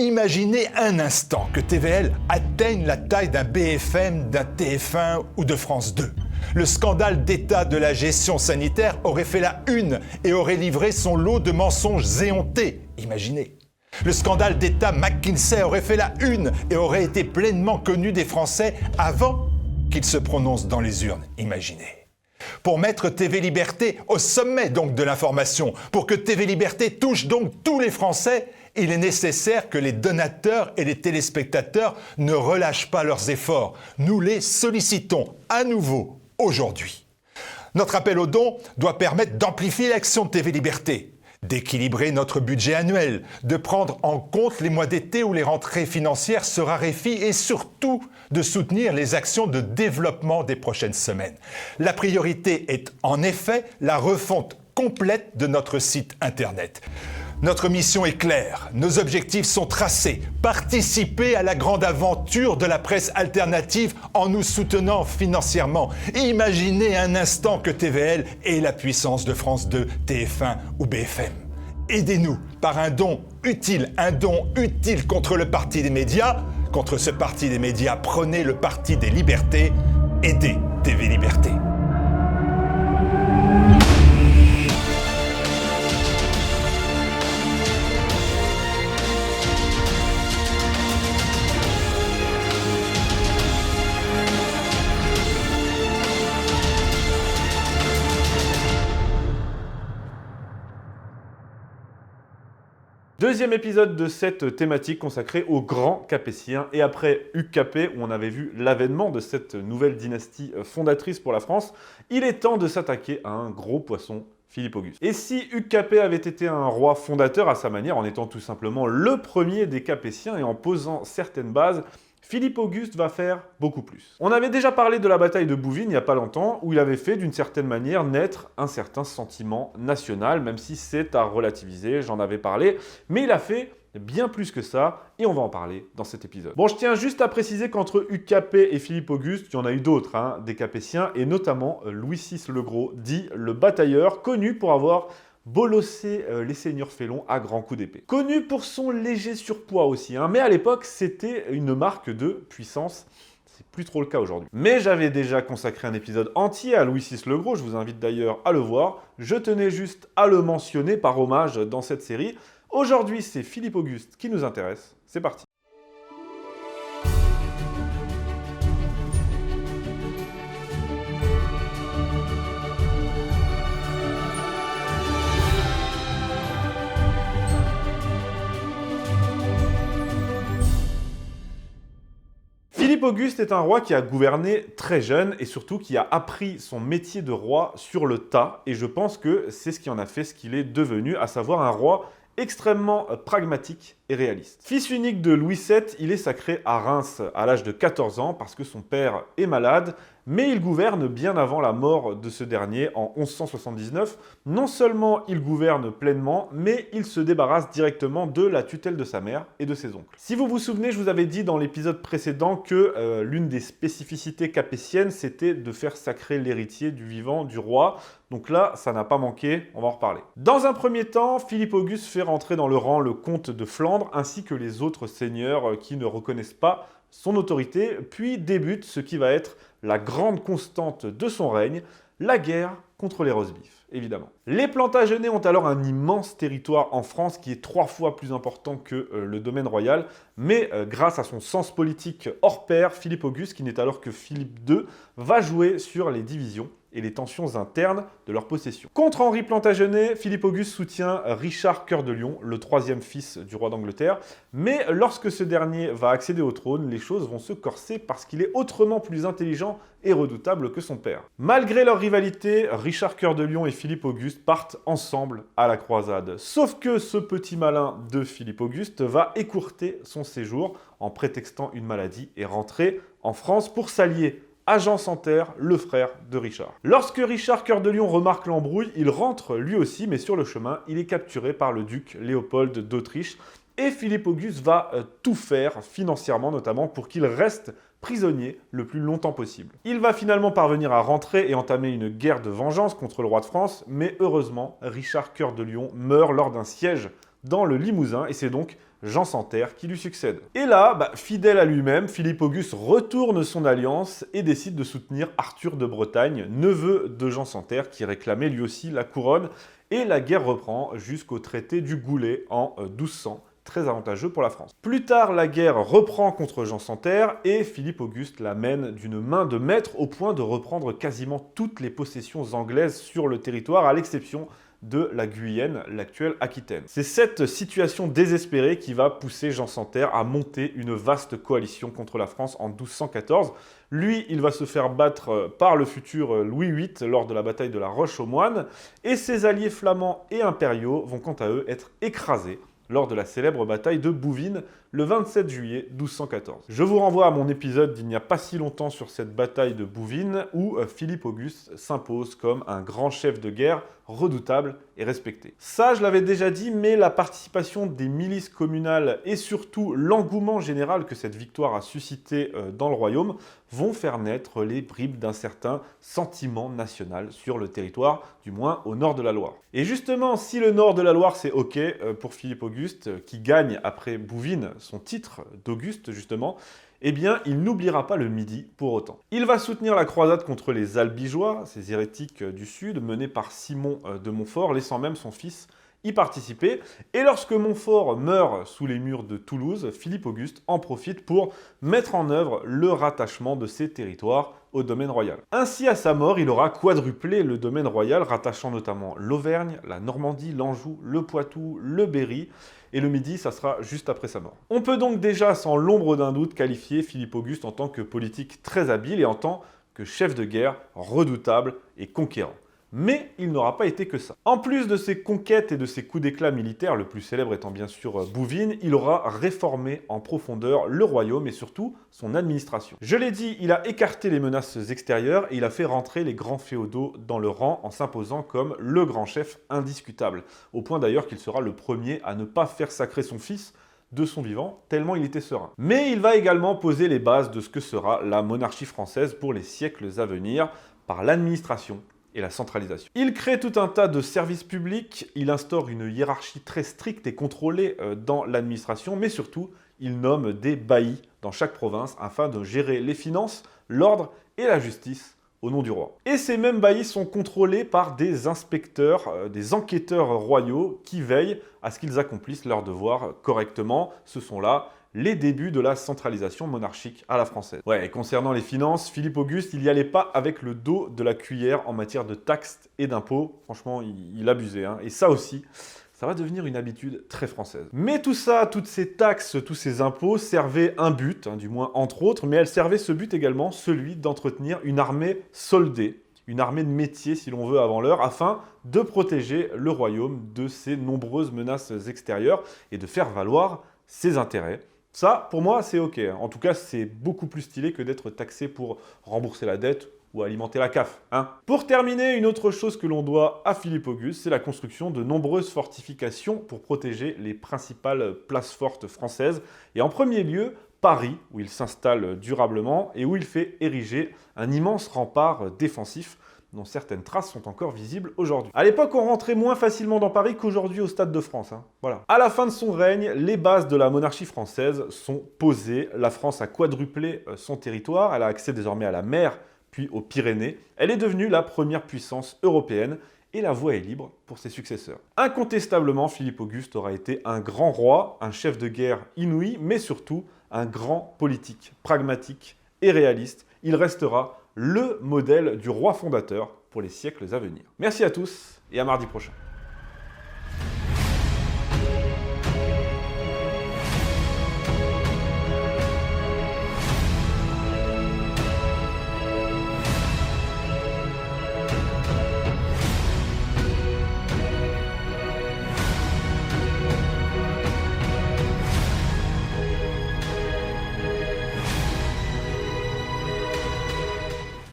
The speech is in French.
Imaginez un instant que TVL atteigne la taille d'un BFM, d'un TF1 ou de France 2. Le scandale d'état de la gestion sanitaire aurait fait la une et aurait livré son lot de mensonges éhontés. Imaginez. Le scandale d'état McKinsey aurait fait la une et aurait été pleinement connu des Français avant qu'ils se prononcent dans les urnes. Imaginez. Pour mettre TV Liberté au sommet donc de l'information, pour que TV Liberté touche donc tous les Français, il est nécessaire que les donateurs et les téléspectateurs ne relâchent pas leurs efforts. Nous les sollicitons à nouveau aujourd'hui. Notre appel aux dons doit permettre d'amplifier l'action de TV Liberté, d'équilibrer notre budget annuel, de prendre en compte les mois d'été où les rentrées financières se raréfient et surtout de soutenir les actions de développement des prochaines semaines. La priorité est en effet la refonte complète de notre site internet. Notre mission est claire, nos objectifs sont tracés. Participer à la grande aventure de la presse alternative en nous soutenant financièrement. Imaginez un instant que TVL ait la puissance de France 2, TF1 ou BFM. Aidez-nous par un don utile contre le parti des médias. Contre ce parti des médias, prenez le parti des libertés. Aidez TV Liberté. Deuxième épisode de cette thématique consacrée aux grands capétiens. Et après UKP, où on avait vu l'avènement de cette nouvelle dynastie fondatrice pour la France, il est temps de s'attaquer à un gros poisson, Philippe Auguste. Et si UKP avait été un roi fondateur à sa manière, en étant tout simplement le premier des capétiens et en posant certaines bases, Philippe Auguste va faire beaucoup plus. On avait déjà parlé de la bataille de Bouvines il n'y a pas longtemps, où il avait fait d'une certaine manière naître un certain sentiment national, même si c'est à relativiser, j'en avais parlé, mais il a fait bien plus que ça, et on va en parler dans cet épisode. Bon, je tiens juste à préciser qu'entre UKP et Philippe Auguste, il y en a eu d'autres, des capétiens, et notamment Louis VI le Gros, dit le batailleur, connu pour avoir bolosser les seigneurs félons à grands coups d'épée. Connu pour son léger surpoids aussi, mais à l'époque c'était une marque de puissance. C'est plus trop le cas aujourd'hui. Mais j'avais déjà consacré un épisode entier à Louis VI le Gros, je vous invite d'ailleurs à le voir. Je tenais juste à le mentionner par hommage dans cette série. Aujourd'hui c'est Philippe Auguste qui nous intéresse, c'est parti. Philippe Auguste est un roi qui a gouverné très jeune et surtout qui a appris son métier de roi sur le tas. Et je pense que c'est ce qui en a fait ce qu'il est devenu, à savoir un roi extrêmement pragmatique et réaliste. Fils unique de Louis VII, il est sacré à Reims à l'âge de 14 ans parce que son père est malade, mais il gouverne bien avant la mort de ce dernier en 1179. Non seulement il gouverne pleinement, mais il se débarrasse directement de la tutelle de sa mère et de ses oncles. Si vous vous souvenez, je vous avais dit dans l'épisode précédent que l'une des spécificités capétiennes, c'était de faire sacrer l'héritier du vivant du roi. Donc là, ça n'a pas manqué, on va en reparler. Dans un premier temps, Philippe Auguste fait rentrer dans le rang le comte de Flandre ainsi que les autres seigneurs qui ne reconnaissent pas son autorité, puis débute ce qui va être la grande constante de son règne, la guerre contre les rosebifs, évidemment. Les Plantagenets ont alors un immense territoire en France qui est 3 fois plus important que le domaine royal, mais grâce à son sens politique hors pair, Philippe Auguste, qui n'est alors que Philippe II, va jouer sur les divisions et les tensions internes de leur possession. Contre Henri Plantagenet, Philippe Auguste soutient Richard Cœur de Lion, le 3e fils du roi d'Angleterre, mais lorsque ce dernier va accéder au trône, les choses vont se corser parce qu'il est autrement plus intelligent et redoutable que son père. Malgré leur rivalité, Richard Cœur de Lion et Philippe Auguste partent ensemble à la croisade. Sauf que ce petit malin de Philippe Auguste va écourter son séjour en prétextant une maladie et rentrer en France pour s'allier à Jean Santerre, le frère de Richard. Lorsque Richard Cœur de Lion remarque l'embrouille, il rentre lui aussi, mais sur le chemin, il est capturé par le duc Léopold d'Autriche et Philippe Auguste va tout faire, financièrement notamment, pour qu'il reste prisonnier le plus longtemps possible. Il va finalement parvenir à rentrer et entamer une guerre de vengeance contre le roi de France, mais heureusement, Richard Cœur de Lion meurt lors d'un siège dans le Limousin, et c'est donc Jean Santerre qui lui succède. Et là, fidèle à lui-même, Philippe Auguste retourne son alliance et décide de soutenir Arthur de Bretagne, neveu de Jean Santerre, qui réclamait lui aussi la couronne, et la guerre reprend jusqu'au traité du Goulet en 1200. Très avantageux pour la France. Plus tard, la guerre reprend contre Jean Santerre et Philippe Auguste la mène d'une main de maître au point de reprendre quasiment toutes les possessions anglaises sur le territoire, à l'exception de la Guyenne, l'actuelle Aquitaine. C'est cette situation désespérée qui va pousser Jean Santerre à monter une vaste coalition contre la France en 1214. Lui, il va se faire battre par le futur Louis VIII lors de la bataille de la Roche-aux-Moines, et ses alliés flamands et impériaux vont quant à eux être écrasés lors de la célèbre bataille de Bouvines, le 27 juillet 1214. Je vous renvoie à mon épisode d'il n'y a pas si longtemps sur cette bataille de Bouvines, où Philippe Auguste s'impose comme un grand chef de guerre redoutable et respecté. Ça, je l'avais déjà dit, mais la participation des milices communales et surtout l'engouement général que cette victoire a suscité dans le royaume vont faire naître les bribes d'un certain sentiment national sur le territoire, du moins au nord de la Loire. Et justement, si le nord de la Loire c'est ok pour Philippe Auguste, qui gagne après Bouvines son titre d'Auguste justement, eh bien, il n'oubliera pas le Midi pour autant. Il va soutenir la croisade contre les Albigeois, ces hérétiques du Sud, menée par Simon de Montfort, laissant même son fils y participer. Et lorsque Montfort meurt sous les murs de Toulouse, Philippe Auguste en profite pour mettre en œuvre le rattachement de ces territoires au domaine royal. Ainsi, à sa mort, il aura quadruplé le domaine royal, rattachant notamment l'Auvergne, la Normandie, l'Anjou, le Poitou, le Berry, et le Midi, ça sera juste après sa mort. On peut donc déjà, sans l'ombre d'un doute, qualifier Philippe Auguste en tant que politique très habile et en tant que chef de guerre redoutable et conquérant. Mais il n'aura pas été que ça. En plus de ses conquêtes et de ses coups d'éclat militaires, le plus célèbre étant bien sûr Bouvines, il aura réformé en profondeur le royaume et surtout son administration. Je l'ai dit, il a écarté les menaces extérieures et il a fait rentrer les grands féodaux dans le rang en s'imposant comme le grand chef indiscutable. Au point d'ailleurs qu'il sera le premier à ne pas faire sacrer son fils de son vivant, tellement il était serein. Mais il va également poser les bases de ce que sera la monarchie française pour les siècles à venir par l'administration et la centralisation. Il crée tout un tas de services publics, il instaure une hiérarchie très stricte et contrôlée dans l'administration, mais surtout, il nomme des baillis dans chaque province afin de gérer les finances, l'ordre et la justice au nom du roi. Et ces mêmes baillis sont contrôlés par des inspecteurs, des enquêteurs royaux qui veillent à ce qu'ils accomplissent leurs devoirs correctement. Ce sont là les débuts de la centralisation monarchique à la française. Ouais, et concernant les finances, Philippe Auguste, il n'y allait pas avec le dos de la cuillère en matière de taxes et d'impôts. Franchement, il abusait, hein. Et ça aussi, ça va devenir une habitude très française. Mais tout ça, toutes ces taxes, tous ces impôts servaient un but, du moins entre autres, mais elles servaient ce but également, celui d'entretenir une armée soldée, une armée de métier si l'on veut avant l'heure, afin de protéger le royaume de ces nombreuses menaces extérieures et de faire valoir ses intérêts. Ça, pour moi, c'est ok. En tout cas, c'est beaucoup plus stylé que d'être taxé pour rembourser la dette ou alimenter la CAF. Pour terminer, une autre chose que l'on doit à Philippe Auguste, c'est la construction de nombreuses fortifications pour protéger les principales places fortes françaises. Et en premier lieu, Paris, où il s'installe durablement et où il fait ériger un immense rempart défensif dont certaines traces sont encore visibles aujourd'hui. À l'époque, on rentrait moins facilement dans Paris qu'aujourd'hui au Stade de France. Voilà. À la fin de son règne, les bases de la monarchie française sont posées. La France a quadruplé son territoire. Elle a accès désormais à la mer, puis aux Pyrénées. Elle est devenue la première puissance européenne et la voie est libre pour ses successeurs. Incontestablement, Philippe Auguste aura été un grand roi, un chef de guerre inouï, mais surtout un grand politique, pragmatique et réaliste. Il restera le modèle du roi fondateur pour les siècles à venir. Merci à tous et à mardi prochain.